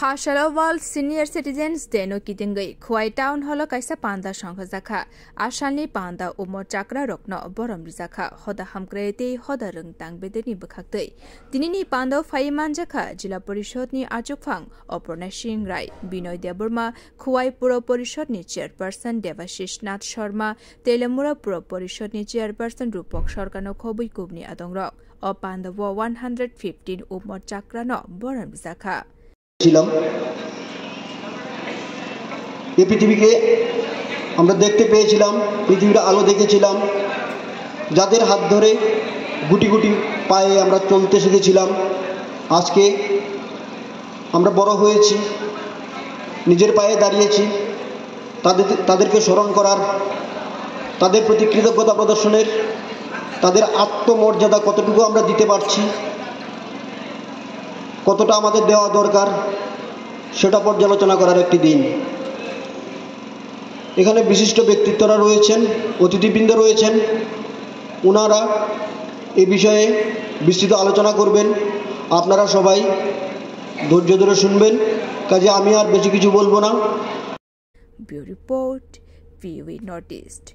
Hashalawal Senior Citizens Day no kitingai Khwai Town Hall kaisa panda sangha zakha Ashalni panda umor chakra rokno borom zakha hoda hamkrete hoda rung tang bedeni bkhaktai Tinini panda Faiman zakha Jila Parishod ni Achukphang Oporna Singh Rai Binoy Deburma Khwai Puro Parishod ni Chairperson Devashish Nath Sharma Telemura Puro Parishod ni Chairperson Rupok Sarkano Khobui Kubni Adongrok O panda 115 umor chakra no borom zakha ছিলাম এই পৃথিবীকে আমরা দেখতে পেয়েছিলাম পৃথিবীর আলো দেখেছিলাম যাদের হাত ধরে গুটি গুটি পায়ে আমরা চলতে শিখেছিলাম আজকে আমরা বড় হয়েছি নিজের পায়ে দাঁড়িয়েছি তাদেরকে স্মরণ করার তাদের প্রতি কৃতজ্ঞতা প্রদর্শনের তাদের আত্মমর্যাদা কতটুকু আমরা দিতে পারছি কতটা আমাদের দেওয়া দরকার সেটা পর্যালোচনা করার একটি দিন এখানে বিশিষ্ট ব্যক্তিত্বরা রয়েছেন অতিথিবৃন্দ রয়েছেন ওনারা এই বিষয়ে বিস্তৃত আলোচনা করবেন আপনারা সবাই ধৈর্য ধরে শুনবেন কাজে আমি আর বেশি কিছু বলবো না bureau report VOA north east